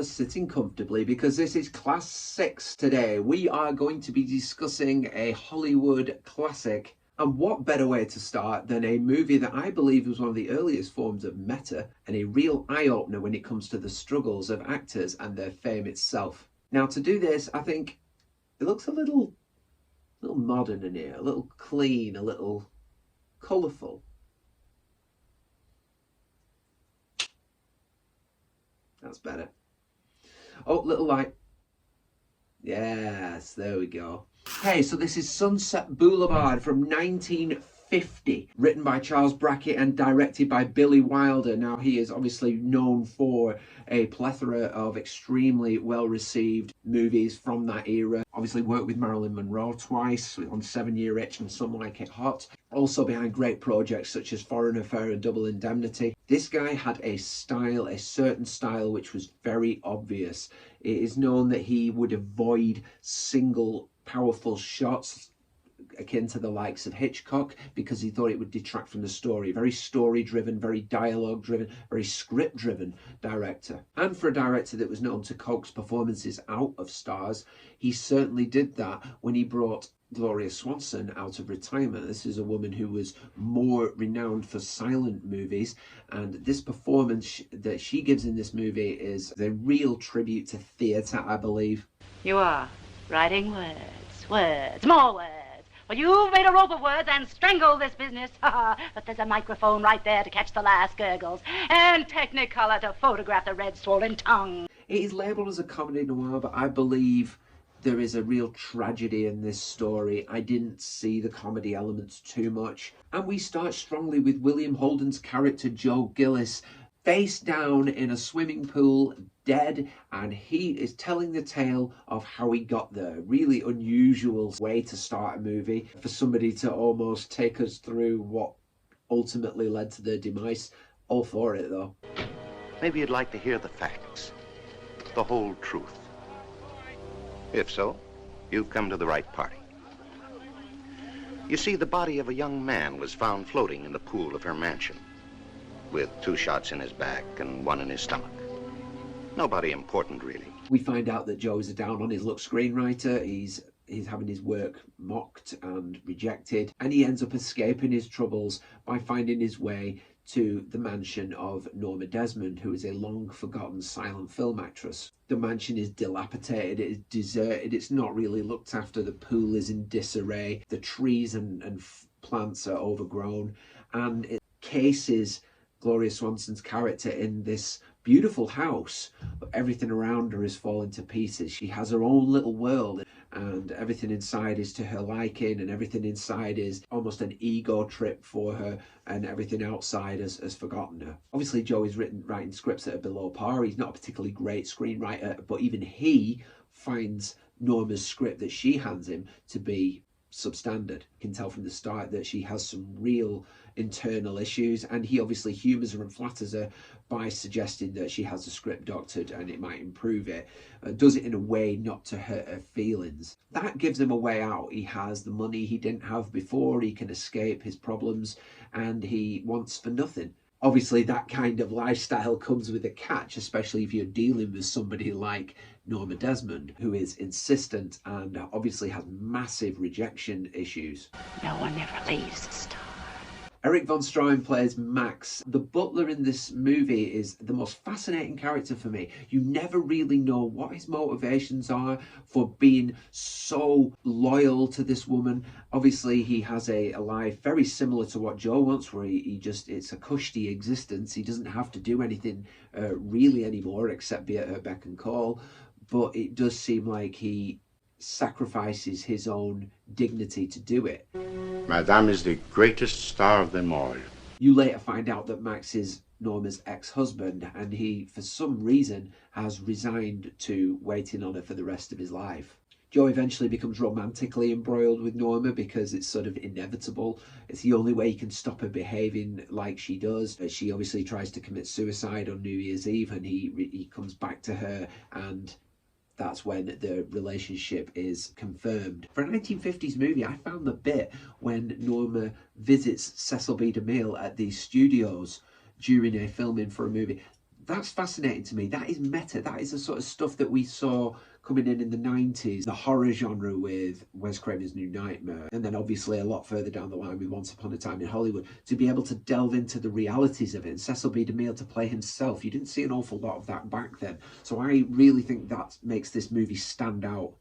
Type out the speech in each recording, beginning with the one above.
us sitting comfortably because this is Class 6 today. We are going to be discussing a Hollywood classic. And what better way to start than a movie that I believe was one of the earliest forms of meta and a real eye-opener when it comes to the struggles of actors and their fame itself. Now, to do this, I think it looks a little modern in here, a little clean, a little colourful. That's better. Oh, little light. Yes, there we go. Hey, so this is Sunset Boulevard from 1950, written by Charles Brackett and directed by Billy Wilder. Now, he is obviously known for a plethora of extremely well-received movies from that era. Obviously worked with Marilyn Monroe twice on 7 Year Itch and Some Like It Hot. Also behind great projects such as Foreign Affair and Double Indemnity. This guy had a style, a certain style, which was very obvious. It is known that he would avoid single powerful shots akin to the likes of Hitchcock because he thought it would detract from the story. Very story driven, very dialogue driven, very script driven director. And for a director that was known to coax performances out of stars, he certainly did that when he brought Gloria Swanson out of retirement. This is a woman who was more renowned for silent movies, and this performance that she gives in this movie is a real tribute to theatre, I believe. You are writing words, more words. Well, you've made a rope of words and strangled this business. But there's a microphone right there to catch the last gurgles, and Technicolor to photograph the red swollen tongue. It is labelled as a comedy noir, but I believe there is a real tragedy in this story. I didn't see the comedy elements too much. And we start strongly with William Holden's character, Joe Gillis, face down in a swimming pool, dead, and he is telling the tale of how he got there. Really unusual way to start a movie, for somebody to almost take us through what ultimately led to their demise. All for it, though. Maybe you'd like to hear the facts, the whole truth. If so, you've come to the right party. You see, the body of a young man was found floating in the pool of her mansion, with 2 shots in his back and 1 in his stomach. Nobody important, really. We find out that Joe is a down-on-his-luck screenwriter. He's having his work mocked and rejected, and he ends up escaping his troubles by finding his way to the mansion of Norma Desmond, who is a long-forgotten silent film actress. The mansion is dilapidated, it is deserted, it's not really looked after, the pool is in disarray, the trees and plants are overgrown, and it cases Gloria Swanson's character in this beautiful house, but everything around her is falling to pieces. She has her own little world, and everything inside is to her liking, and everything inside is almost an ego trip for her, and everything outside has forgotten her. Obviously, Joe is writing scripts that are below par. He's not a particularly great screenwriter, but even he finds Norma's script that she hands him to be substandard. You can tell from the start that she has some real internal issues, and he obviously humours her and flatters her by suggesting that she has the script doctored and it might improve it. Does it in a way not to hurt her feelings. That gives him a way out. He has the money he didn't have before, he can escape his problems, and he wants for nothing. Obviously, that kind of lifestyle comes with a catch, especially if you're dealing with somebody like Norma Desmond, who is insistent and obviously has massive rejection issues. No one ever leaves the star. Erich von Stroheim plays Max. The butler in this movie is the most fascinating character for me. You never really know what his motivations are for being so loyal to this woman. Obviously, he has a life very similar to what Joe wants, where he just, it's a cushy existence. He doesn't have to do anything really anymore except be at her beck and call. But it does seem like he sacrifices his own dignity to do it. Madame is the greatest star of them all. You later find out that Max is Norma's ex-husband, and he, for some reason, has resigned to waiting on her for the rest of his life. Joe eventually becomes romantically embroiled with Norma because it's sort of inevitable. It's the only way he can stop her behaving like she does. She obviously tries to commit suicide on New Year's Eve, and he comes back to her, and that's when the relationship is confirmed. For a 1950s movie, I found the bit when Norma visits Cecil B. DeMille at these studios during a filming for a movie. That's fascinating to me. That is meta. That is the sort of stuff that we saw coming in the 90s, the horror genre with Wes Craven's New Nightmare, and then obviously a lot further down the line with Once Upon a Time in Hollywood, to be able to delve into the realities of it. And Cecil B. DeMille to play himself. You didn't see an awful lot of that back then. So I really think that makes this movie stand out.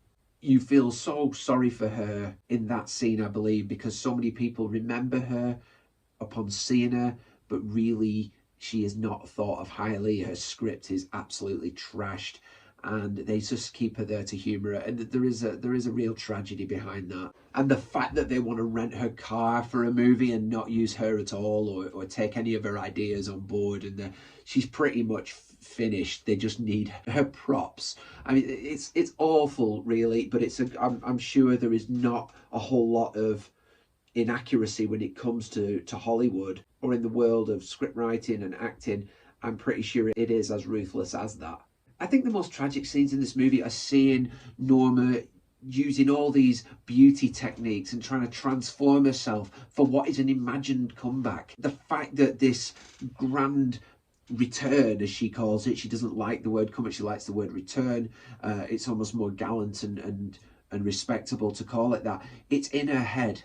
You feel so sorry for her in that scene, I believe, because so many people remember her upon seeing her, but really she is not thought of highly. Her script is absolutely trashed, and they just keep her there to humour her. And there is a real tragedy behind that. And the fact that they want to rent her car for a movie and not use her at all, or take any of her ideas on board, and she's pretty much finished. They just need her props. I mean, it's awful, really. But I'm sure there is not a whole lot of inaccuracy when it comes to Hollywood or in the world of script writing and acting. I'm pretty sure it is as ruthless as that. I think the most tragic scenes in this movie are seeing Norma using all these beauty techniques and trying to transform herself for what is an imagined comeback. The fact that this grand return, as she calls it, she doesn't like the word comeback, she likes the word return. It's almost more gallant and respectable to call it that. It's in her head.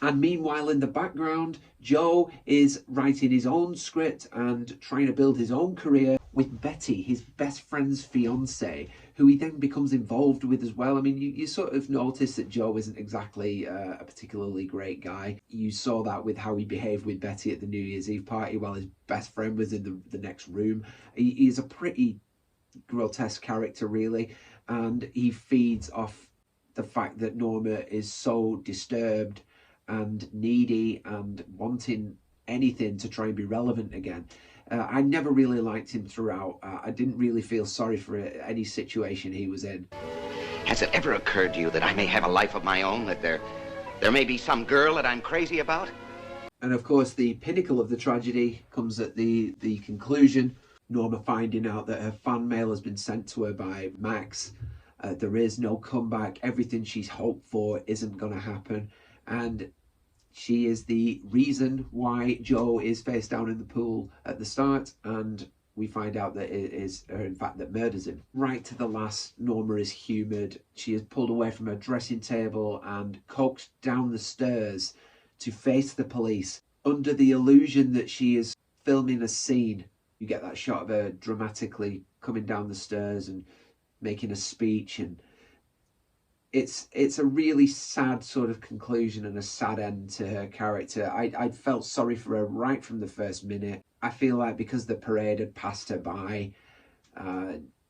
And meanwhile, in the background, Joe is writing his own script and trying to build his own career with Betty, his best friend's fiance, who he then becomes involved with as well. I mean, you sort of notice that Joe isn't exactly a particularly great guy. You saw that with how he behaved with Betty at the New Year's Eve party while his best friend was in the next room. He is a pretty grotesque character, really, and he feeds off the fact that Norma is so disturbed and needy and wanting anything to try and be relevant again. I never really liked him throughout. I didn't really feel sorry for any situation he was in. Has it ever occurred to you that I may have a life of my own, that there may be some girl that I'm crazy about? And of course, the pinnacle of the tragedy comes at the conclusion. Norma finding out that her fan mail has been sent to her by Max. There is no comeback. Everything she's hoped for isn't going to happen. And she is the reason why Joe is face down in the pool at the start, and we find out that it is her, in fact, that murders him. Right to the last, Norma is humoured. She is pulled away from her dressing table and coaxed down the stairs to face the police under the illusion that she is filming a scene. You get that shot of her dramatically coming down the stairs and making a speech, and it's a really sad sort of conclusion and a sad end to her character. I felt sorry for her right from the first minute. I feel like because the parade had passed her by,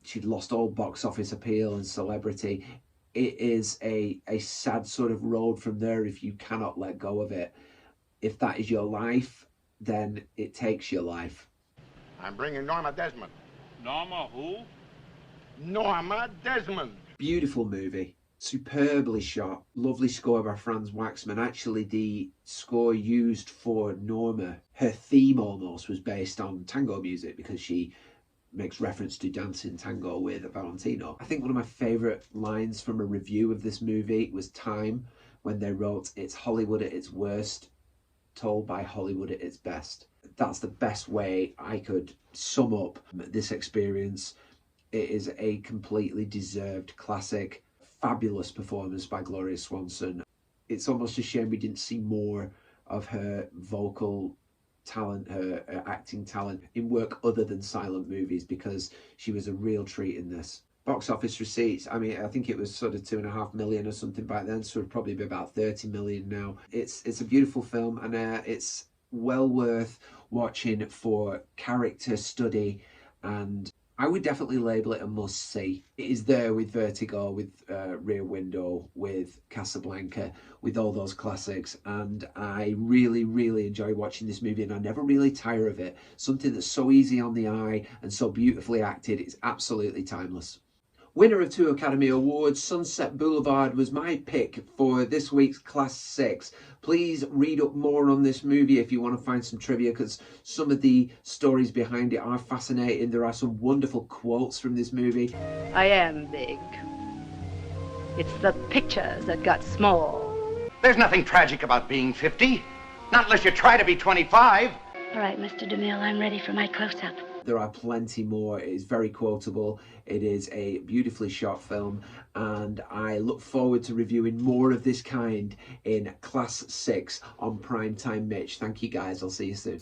she'd lost all box office appeal and celebrity. It is a sad sort of road from there if you cannot let go of it. If that is your life, then it takes your life. I'm bringing Norma Desmond. Norma who? Norma Desmond. Beautiful movie. Superbly shot. Lovely score by Franz Waxman. Actually, the score used for Norma, her theme almost, was based on tango music because she makes reference to dancing tango with Valentino. I think one of my favourite lines from a review of this movie was Time, when they wrote, "It's Hollywood at its worst, told by Hollywood at its best." That's the best way I could sum up this experience. It is a completely deserved classic. Fabulous performance by Gloria Swanson. It's almost a shame we didn't see more of her vocal talent, her acting talent in work other than silent movies, because she was a real treat in this. Box office receipts, I mean, I think it was sort of 2.5 million or something back then, so it'd probably be about 30 million now. It's a beautiful film, and it's well worth watching for character study, and I would definitely label it a must-see. It is there with Vertigo, with Rear Window, with Casablanca, with all those classics, and I really, really enjoy watching this movie, and I never really tire of it. Something that's so easy on the eye and so beautifully acted, it's absolutely timeless. Winner of 2 Academy Awards, Sunset Boulevard was my pick for this week's Class 6. Please read up more on this movie if you want to find some trivia, because some of the stories behind it are fascinating. There are some wonderful quotes from this movie. I am big. It's the pictures that got small. There's nothing tragic about being 50. Not unless you try to be 25. All right, Mr. DeMille, I'm ready for my close-up. There are plenty more. It is very quotable. It is a beautifully shot film, and I look forward to reviewing more of this kind in Class 6 on Primetime Mitch. Thank you guys. I'll see you soon.